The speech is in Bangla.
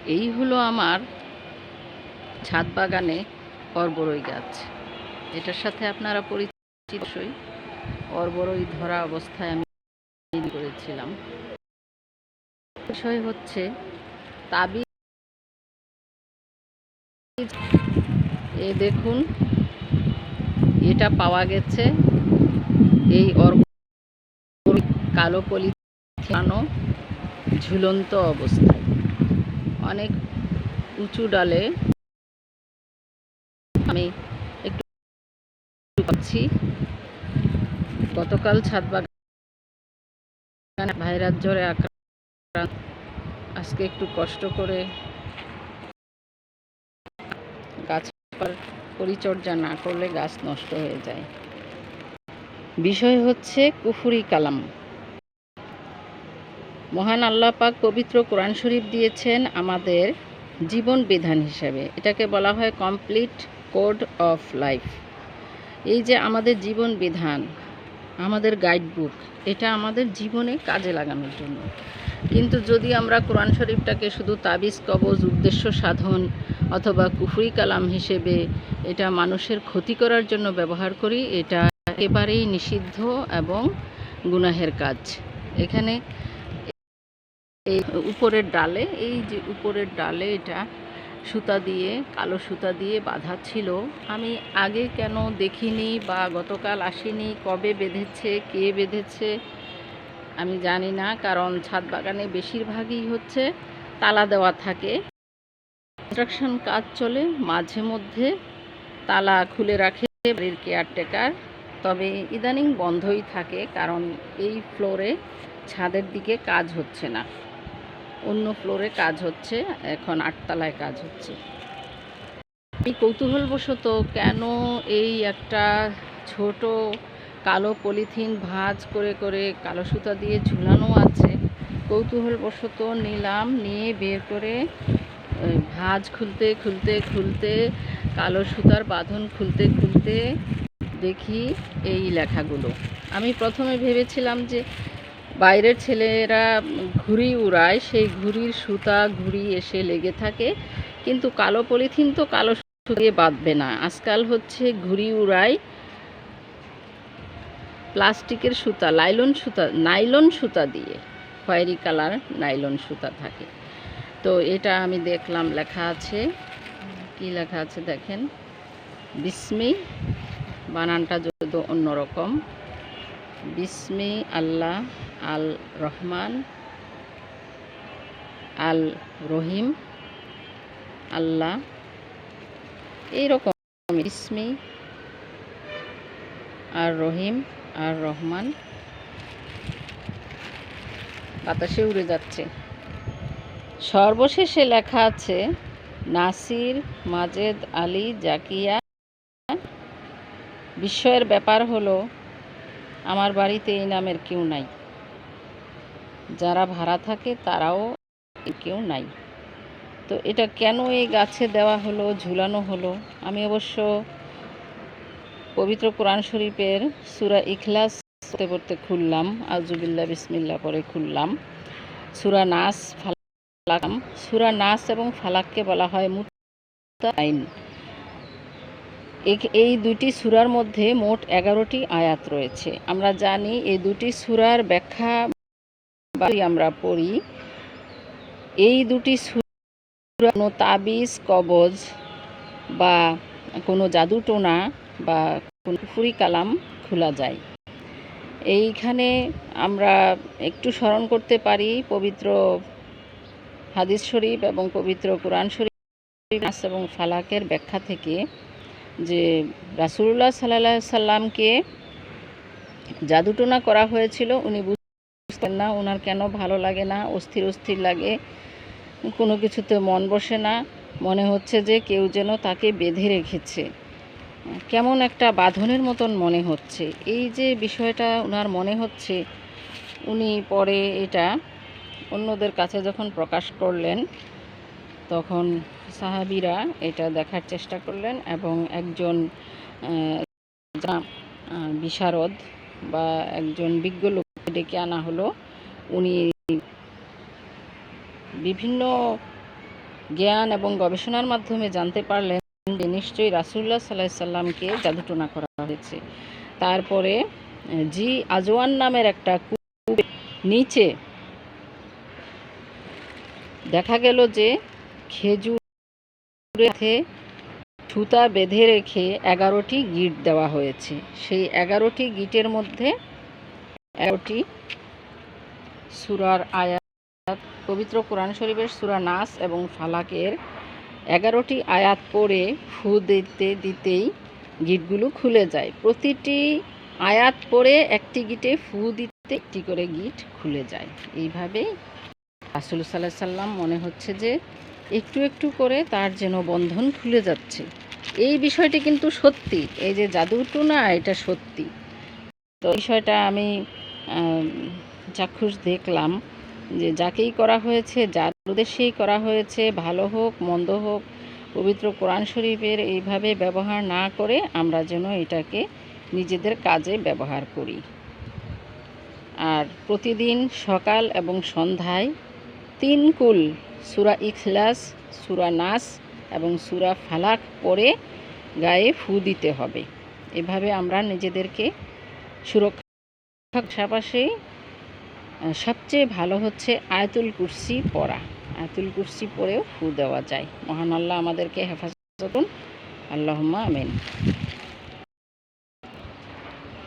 এই হলো আমার ছাদ বাগানে অরবরই গাছ। এটার সাথে আপনারা পরিচিত অবশ্যই। অরবরই ধরা অবস্থায় আমি করেছিলাম। বিষয় হচ্ছে তাবিজ। দেখুন, এটা পাওয়া গেছে এই কালো পলিথিন ঝুলন্ত অবস্থায় অনেক উঁচু ডালে। আমি একটু পাচ্ছি। গতকাল ছাদ বাগানে ভাইরাস জ্বরে আক্রান্ত। আজকে একটু কষ্ট করে গাছ পরিচর্যা না করলে গাছ নষ্ট হয়ে যায়। বিষয় হচ্ছে কুফরি কালাম। মহান আল্লাহ পাক পবিত্র কোরআন শরীফ দিয়েছেন আমাদের জীবন বিধান হিসেবে। এটাকে বলা হয় কমপ্লিট কোড অফ লাইফ। এই যে আমাদের জীবন বিধান, আমাদের গাইডবুক, এটা আমাদের জীবনে কাজে লাগানোর জন্য। কিন্তু যদি আমরা কোরআন শরীফটাকে শুধু তাবিজ কবজ, উদ্দেশ্য সাধন অথবা কুফরি কালাম হিসেবে এটা মানুষের ক্ষতি করার জন্য ব্যবহার করি, এটা একেবারেই নিষিদ্ধ এবং গুনাহের কাজ। এখানে এই উপরের ডালে, এই যে উপরের ডালে এটা সুতা দিয়ে, কালো সুতা দিয়ে বাঁধা ছিল। আমি আগে কেন দেখিনি বা গতকাল আসিনি, কবে বেঁধেছে, কে বেঁধেছে আমি জানি না। কারণ ছাদ বাগানে বেশিরভাগই হচ্ছে তালা দেওয়া থাকে। কনস্ট্রাকশন কাজ চলে, মাঝে মধ্যে তালা খুলে রাখে বাড়ির কেয়ারটেকার। তবে ইদানিং বন্ধই থাকে, কারণ এই ফ্লোরে ছাদের দিকে কাজ হচ্ছে না, অন্য ফ্লোরে কাজ হচ্ছে। এখন 8 তলায় কাজ হচ্ছে। এই কৌতূহলবশত কেন এই একটা ছোট কালো পলিথিন ভাঁজ করে করে কালো সুতা দিয়ে ঝুলানো আছে, কৌতূহলবশত নিলাম, নিয়ে বের করে ভাঁজ খুলতে খুলতে খুলতে, কালো সুতার বাঁধন খুলতে খুলতে দেখি এই লেখাগুলো। আমি প্রথমে ভেবেছিলাম যে বাইরের ছেলেরা ঘুড়ি উড়ায়, সেই ঘুড়ির সুতা ঘুড়ি এসে লেগে থাকে। কিন্তু কালো পলিথিন তো কালো সুতা দিয়ে বাঁধবে না। আজকাল হচ্ছে ঘুড়ি উড়ায় প্লাস্টিকের সুতা, নাইলন সুতা দিয়ে, খয়েরি কালার নাইলন সুতা থাকে। তো এটা আমি দেখলাম লেখা আছে, কি লেখা আছে দেখেন, বিসমি, বানানটা যদি অন্যরকম, বিসমি আল্লাহ আল রহমান আল রহিম, আল্লাহ এইরকম, বিসমি আর রহিম আর রহমান। বাতাসে উড়ে যাচ্ছে। সর্বশেষে লেখা আছে নাসির মাজেদ আলী জাকিয়া। বিস্ময়ের ব্যাপার হলো আমার বাড়িতে এই নামের কেউ নাই, যারা ভাড়া থাকে তারাও কেউ নাই। তো এটা কেন এই গাছে দেওয়া হলো, ঝুলানো হলো? আমি অবশ্য পবিত্র কোরআন শরীফের সূরা ইখলাস পড়তে পড়তে খুললাম, আউযুবিল্লাহ বিসমিল্লাহ পড়ে খুললাম। সূরা নাস, ফালাক। সূরা নাস এবং ফালাককে বলা হয় মুত্তাইন। এই দুটি সূরার মধ্যে মোট 11টি আয়াত রয়েছে। আমরা জানি এই দুটি সূরার ব্যাখ্যা আমরা পড়ি। এই দুটি সূরা কোনো তাবিজ কবজ বা কোনো জাদুটোনা বা কোনো কুফরি কালাম খোলা যায়। এইখানে আমরা একটু স্মরণ করতে পারি পবিত্র হাদিস শরীফ এবং পবিত্র কোরআন শরীফ নাস এবং ফালাকের ব্যাখ্যা থেকে, যে রাসূলুল্লাহ সাল্লাল্লাহু আলাইহি সাল্লামকে জাদুটোনা করা হয়েছিল। উনি বুঝতেন না, ওনার কেন ভালো লাগে না, অস্থির অস্থির লাগে, কোনো কিছুতে মন বসে না, মনে হচ্ছে যে কেউ যেন তাকে বেঁধে রেখেছে, কেমন একটা বাঁধনের মতন মনে হচ্ছে। এই যে বিষয়টা ওনার মনে হচ্ছে, উনি পরে এটা অন্যদের কাছে যখন প্রকাশ করলেন, তখন সাহাবীরা এটা দেখার চেষ্টা করলেন এবং একজন বিশারদ বা একজন বিজ্ঞ লোককে ডেকে আনা হলো। উনি বিভিন্ন জ্ঞান এবং গবেষণার মাধ্যমে জানতে পারলেন যে নিশ্চয়ই রাসূলুল্লাহ সাল্লাল্লাহু আলাইহি সাল্লামকে জাদুটোনা করা হয়েছে। তারপরে জি আজওয়ান নামের একটা কূপের নিচে দেখা গেল যে খেজুরে সুতা বেঁধে রেখে 11টি গিঁট দেওয়া হয়েছে। সেই 11টি গিঁটের মধ্যে 11টি সূরার আয়াত, পবিত্র কোরআন শরীফের সূরা নাস এবং ফালাকের 11টি আয়াত পড়ে ফু দিতে দিতেই গিঁটগুলো খুলে যায়। প্রতিটি আয়াত পড়ে একটি গিঁটে ফু দিতে একটি করে গিঁট খুলে যায়। এইভাবেই রাসূল সাল্লাল্লাহু আলাইহি সাল্লাম মনে হচ্ছে যে একটু একটু করে তার যেন বন্ধন খুলে যাচ্ছে। এই বিষয়টি কিন্তু সত্যি, এই যে জাদুটোনা এটা সত্যি। তো বিষয়টা আমি চাক্ষুষ দেখলাম যে যাকেই করা হয়েছে, যার উদ্দেশ্যেই করা হয়েছে, ভালো হোক মন্দ হোক, পবিত্র কোরআন শরীফের এইভাবে ব্যবহার না করে আমরা যেন এটাকে নিজেদের কাজে ব্যবহার করি। আর প্রতিদিন সকাল এবং সন্ধ্যায় 3 কুল সূরা ইখলাস, সূরা নাস এবং সূরা ফালাক পড়ে গায়ে ফু দিতে হবে। এভাবে আমরা নিজেদেরকে সুরক্ষার পাশাপাশি সবচেয়ে ভালো হচ্ছে আয়াতুল কুরসি পড়া। আয়াতুল কুরসি পড়েও ফু দেওয়া যায়। মহান আল্লাহ আমাদেরকে হেফাজত করুন। আল্লাহুম্মা আমিন।